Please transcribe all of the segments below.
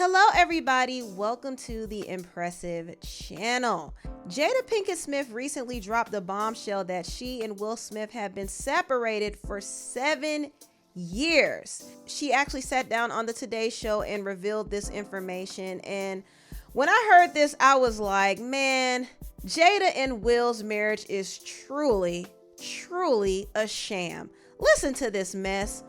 Hello everybody, welcome to the Empressive channel. Jada Pinkett Smith recently dropped the bombshell that she and Will Smith have been separated for 7 years. She actually sat down on the Today Show and revealed this information, and when I heard this, I was like, man, Jada and Will's marriage is truly a sham. Listen to this mess.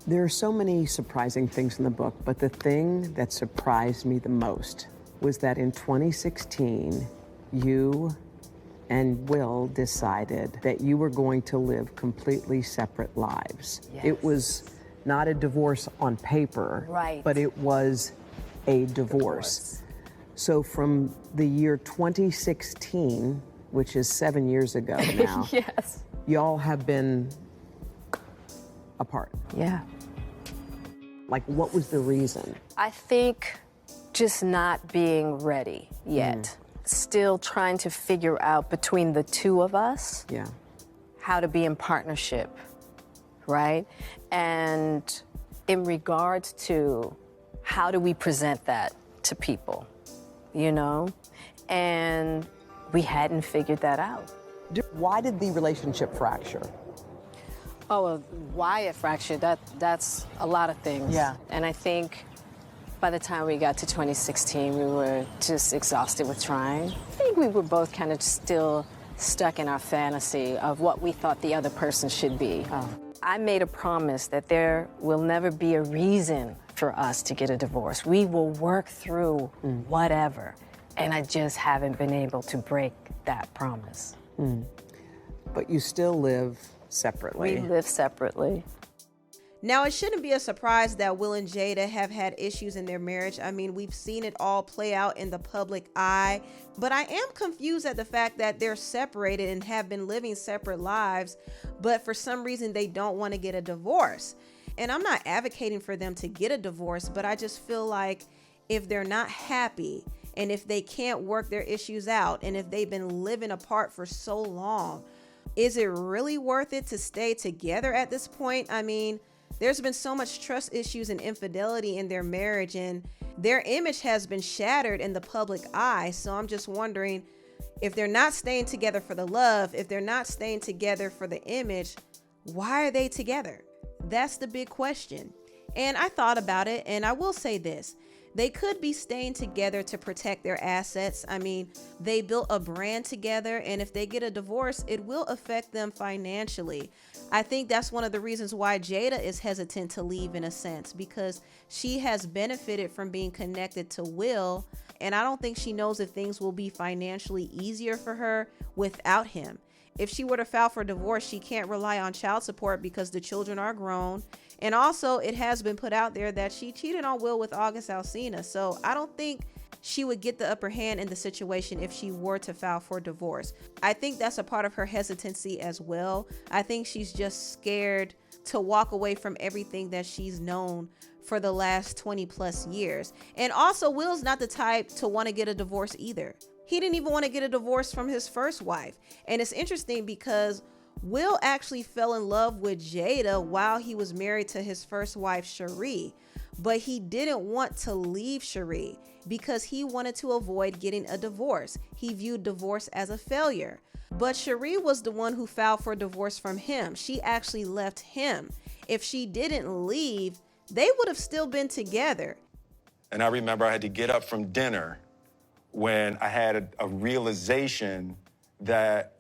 There are so many surprising things in the book, but the thing that surprised me the most was that in 2016, you and Will decided that you were going to live completely separate lives. Yes. It was not a divorce on paper, right, but it was a divorce. So from the year 2016, which is 7 years ago now, yes, y'all have been apart. Yeah. Like, what was the reason? I think just not being ready yet. Still trying to figure out between the two of us how to be in partnership, right? And in regards to how do we present that to people, you know? And we hadn't figured that out. Why did the relationship fracture? Oh, well, why it fractured, that's a lot of things. Yeah. And I think by the time we got to 2016, we were just exhausted with trying. I think we were both kind of still stuck in our fantasy of what we thought the other person should be. I made a promise that there will never be a reason for us to get a divorce. We will work through whatever. And I just haven't been able to break that promise. But you still live separately. We live separately. Now, it shouldn't be a surprise that Will and Jada have had issues in their marriage. I mean, we've seen it all play out in the public eye, but I am confused at the fact that they're separated and have been living separate lives, but for some reason they don't want to get a divorce. And I'm not advocating for them to get a divorce, but I just feel like if they're not happy and if they can't work their issues out and if they've been living apart for so long, is it really worth it to stay together at this point? I mean, there's been so much trust issues and infidelity in their marriage, and their image has been shattered in the public eye. So I'm just wondering, if they're not staying together for the love, if they're not staying together for the image, why are they together? That's the big question. And I thought about it, and I will say this. They could be staying together to protect their assets. I mean, they built a brand together, and if they get a divorce, it will affect them financially. I think that's one of the reasons why Jada is hesitant to leave, in a sense, because she has benefited from being connected to Will, and I don't think she knows if things will be financially easier for her without him. If she were to file for divorce, she can't rely on child support because the children are grown. And also, it has been put out there that she cheated on Will with August Alsina. So I don't think she would get the upper hand in the situation if she were to file for divorce. I think that's a part of her hesitancy as well. I think she's just scared to walk away from everything that she's known for the last 20 plus years. And also, Will's not the type to want to get a divorce either. He didn't even want to get a divorce from his first wife. And it's interesting because Will actually fell in love with Jada while he was married to his first wife, Cherie. But he didn't want to leave Cherie because he wanted to avoid getting a divorce. He viewed divorce as a failure. But Cherie was the one who filed for divorce from him. She actually left him. If she didn't leave, they would have still been together. And I remember I had to get up from dinner when I had a realization that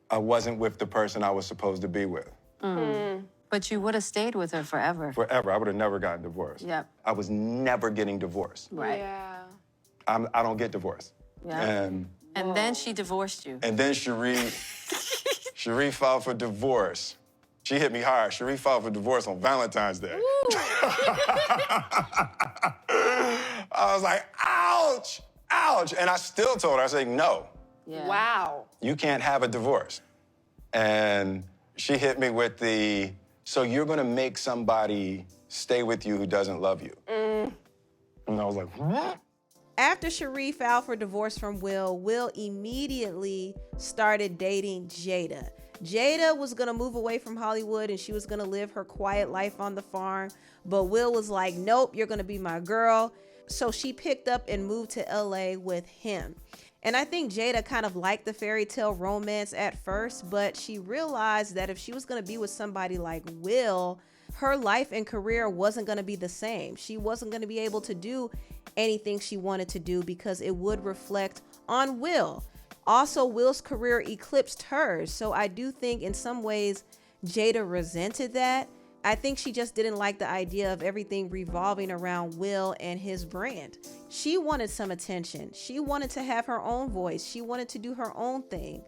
I wasn't with the person I was supposed to be with. But you would have stayed with her forever. Forever. I would have never gotten divorced. Yep. I was never getting divorced. Right. Yeah. I don't get divorced. Yeah. And then she divorced you. then Cherie filed for divorce. She hit me hard. Cherie filed for divorce on Valentine's Day. I was like, ouch, ouch. And I still told her, I said, no. Yeah. Wow. You can't have a divorce. And she hit me with the, so you're gonna make somebody stay with you who doesn't love you. And I was like, what? After Cherie filed for divorce from Will, Will immediately started dating Jada. Jada was gonna move away from Hollywood and she was gonna live her quiet life on the farm. But Will was like, nope, you're gonna be my girl. So she picked up and moved to LA with him. And I think Jada kind of liked the fairy tale romance at first, but she realized that if she was going to be with somebody like Will, her life and career wasn't going to be the same. She wasn't going to be able to do anything she wanted to do because it would reflect on Will. Also, Will's career eclipsed hers. So I do think in some ways Jada resented that. I think she just didn't like the idea of everything revolving around Will and his brand. She wanted some attention. She wanted to have her own voice. She wanted to do her own thing.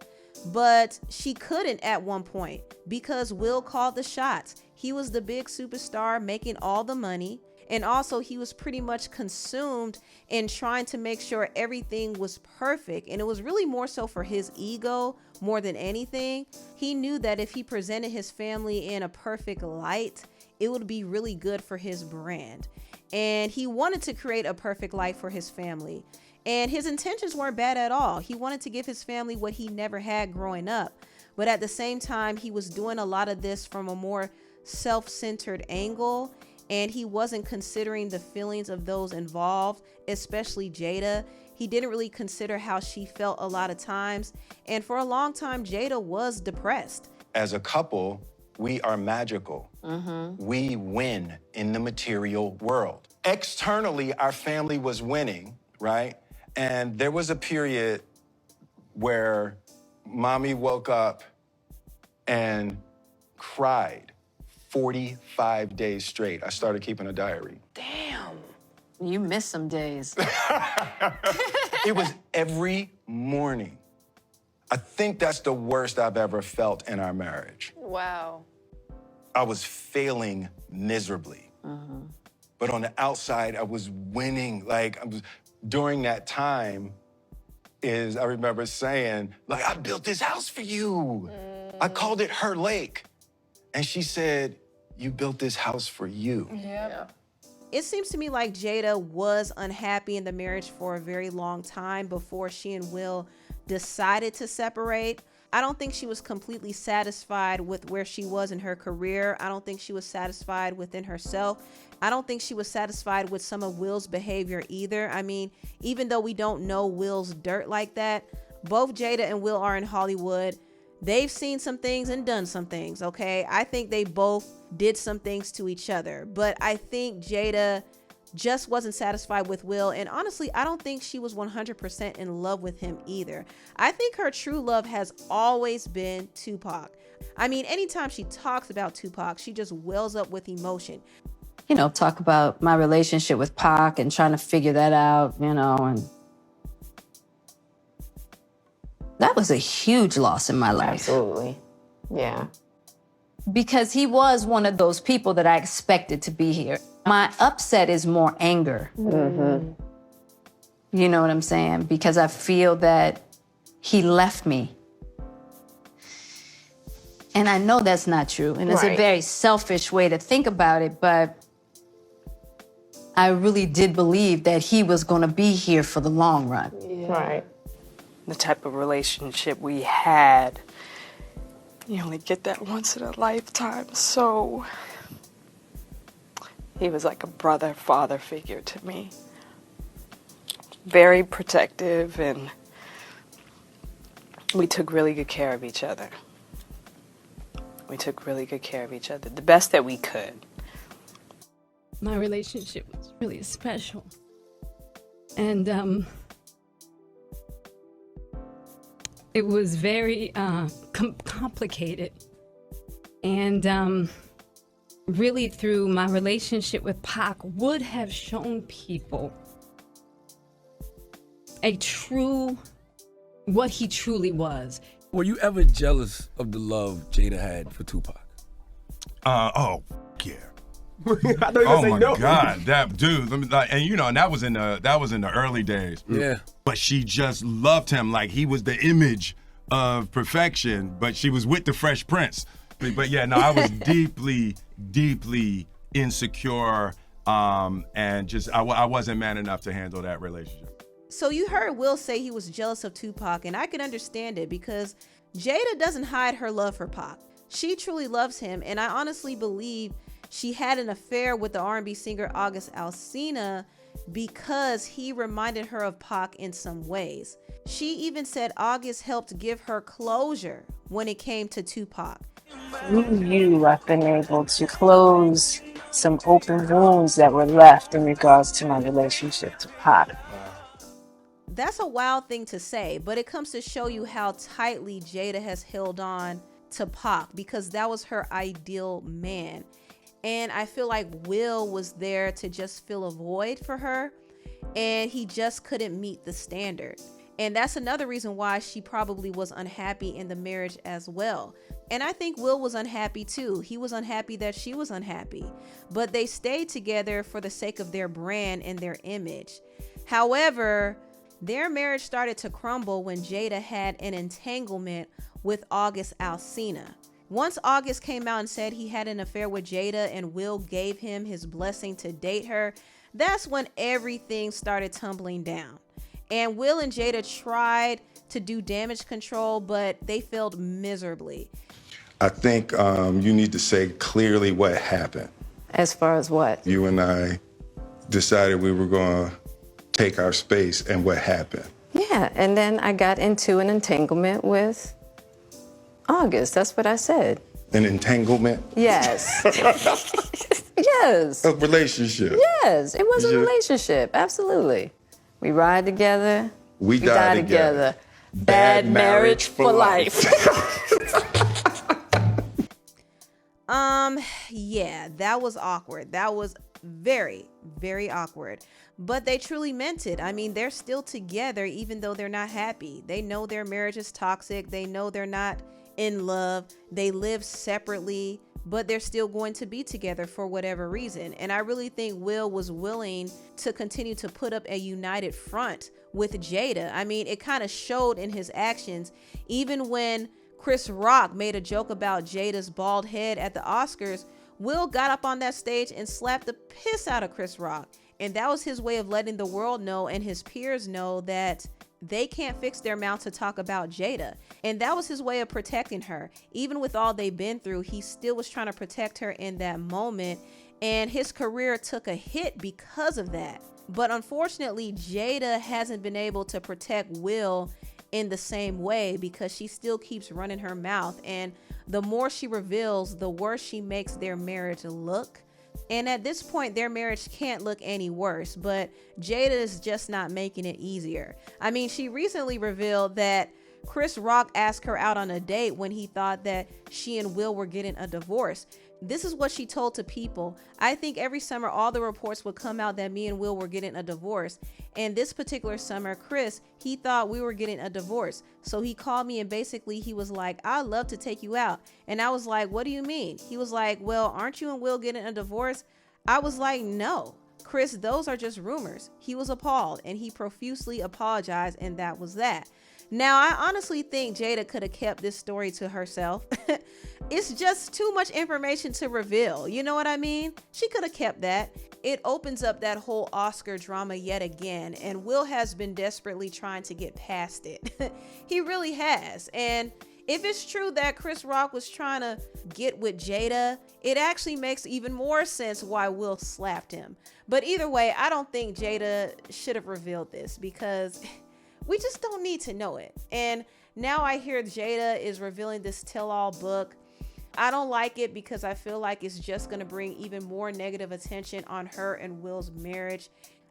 But she couldn't at one point because Will called the shots. He was the big superstar making all the money. And also he was pretty much consumed in trying to make sure everything was perfect. And it was really more so for his ego more than anything. He knew that if he presented his family in a perfect light, it would be really good for his brand. And he wanted to create a perfect life for his family. And his intentions weren't bad at all. He wanted to give his family what he never had growing up. But at the same time, he was doing a lot of this from a more self-centered angle. And he wasn't considering the feelings of those involved, especially Jada. He didn't really consider how she felt a lot of times. And for a long time, Jada was depressed. As a couple, we are magical. We win in the material world. Externally, our family was winning, right? And there was a period where mommy woke up and cried 45 days straight. I started keeping a diary. Damn. You missed some days. It was every morning. I think that's the worst I've ever felt in our marriage. Wow. I was failing miserably. But on the outside, I was winning. During that time, I remember saying, I built this house for you. I called it Her Lake. And she said, you built this house for you. Yeah. It seems to me like Jada was unhappy in the marriage for a very long time before she and Will decided to separate. I don't think she was completely satisfied with where she was in her career. I don't think she was satisfied within herself. I don't think she was satisfied with some of Will's behavior either. I mean, even though we don't know Will's dirt like that, both Jada and Will are in Hollywood. They've seen some things and done some things, okay? I think they both did some things to each other, but I think Jada just wasn't satisfied with Will. And honestly, I don't think she was 100% in love with him either. I think her true love has always been Tupac. I mean, anytime she talks about Tupac, she just wells up with emotion. You know, talk about my relationship with Pac and trying to figure that out, you know, and that was a huge loss in my life. Absolutely. Yeah. Because he was one of those people that I expected to be here. My upset is more anger. You know what I'm saying? Because I feel that he left me. And I know that's not true. And it's a very selfish way to think about it, but I really did believe that he was going to be here for the long run. Right. The type of relationship we had, you only get that once in a lifetime. So he was like a brother, father figure to me. Very protective, and we took really good care of each other. We took really good care of each other, the best that we could. My relationship was really special. And it was very complicated. And really through my relationship with Pac would have shown people what he truly was. Were you ever jealous of the love Jada had for Tupac? Yeah. I know you Oh say my no. God, that dude! And that was in the early days. Yeah. But she just loved him like he was the image of perfection. But she was with the Fresh Prince. But yeah, no, I was deeply, deeply insecure, and just I wasn't man enough to handle that relationship. So you heard Will say he was jealous of Tupac, and I can understand it because Jada doesn't hide her love for Pac. She truly loves him, and I honestly believe she had an affair with the R&B singer August Alsina because he reminded her of Pac in some ways. She even said August helped give her closure when it came to Tupac. Through you, I've been able to close some open wounds that were left in regards to my relationship to Pac. That's a wild thing to say, but it comes to show you how tightly Jada has held on to Pac, because that was her ideal man. And I feel like Will was there to just fill a void for her, and he just couldn't meet the standard. And that's another reason why she probably was unhappy in the marriage as well. And I think Will was unhappy too. He was unhappy that she was unhappy, but they stayed together for the sake of their brand and their image. However, their marriage started to crumble when Jada had an entanglement with August Alsina. Once August came out and said he had an affair with Jada and Will gave him his blessing to date her, that's when everything started tumbling down. And Will and Jada tried to do damage control, but they failed miserably. I think you need to say clearly what happened. As far as what? You and I decided we were going to take our space, and what happened? Yeah, and then I got into an entanglement with August. That's what I said. An entanglement? Yes. Yes. A relationship? Yes, it was a relationship. Absolutely. We ride together. We die together. Bad marriage for life. Yeah, that was awkward. That was very, very awkward. But they truly meant it. I mean, they're still together even though they're not happy. They know their marriage is toxic. They know they're not in love. They live separately, but they're still going to be together for whatever reason. And I really think Will was willing to continue to put up a united front with Jada. I mean, it kind of showed in his actions, even when Chris Rock made a joke about Jada's bald head at the Oscars. Will got up on that stage and slapped the piss out of Chris Rock. And that was his way of letting the world know and his peers know that they can't fix their mouth to talk about Jada. And that was his way of protecting her. Even with all they've been through, he still was trying to protect her in that moment. And his career took a hit because of that. But unfortunately, Jada hasn't been able to protect Will in the same way because she still keeps running her mouth. And the more she reveals, the worse she makes their marriage look. And at this point, their marriage can't look any worse, but Jada is just not making it easier. I mean, she recently revealed that Chris Rock asked her out on a date when he thought that she and Will were getting a divorce. This is what she told to People. I think every summer all the reports would come out that me and Will were getting a divorce. And this particular summer, Chris, he thought we were getting a divorce. So he called me and basically he was like, I'd love to take you out. And I was like, what do you mean? He was like, well, aren't you and Will getting a divorce? I was like, no, Chris, those are just rumors. He was appalled and he profusely apologized, and that was that. Now, I honestly think Jada could have kept this story to herself. It's just too much information to reveal. You know what I mean? She could have kept that. It opens up that whole Oscar drama yet again, and Will has been desperately trying to get past it. He really has. And if it's true that Chris Rock was trying to get with Jada, it actually makes even more sense why Will slapped him. But either way, I don't think Jada should have revealed this because we just don't need to know it. And now I hear Jada is revealing this tell-all book. I don't like it because I feel like it's just going to bring even more negative attention on her and Will's marriage.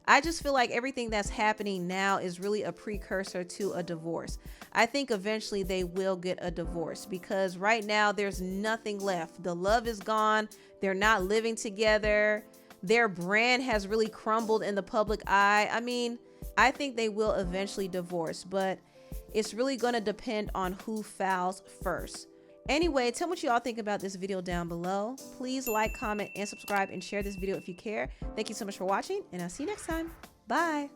I just feel like everything that's happening now is really a precursor to a divorce. I think eventually they will get a divorce because right now there's nothing left. The love is gone. They're not living together. Their brand has really crumbled in the public eye. I mean, I think they will eventually divorce, but it's really going to depend on who fouls first. Anyway, tell me what you all think about this video down below. Please like, comment, and subscribe, and share this video if you care. Thank you so much for watching, and I'll see you next time. Bye.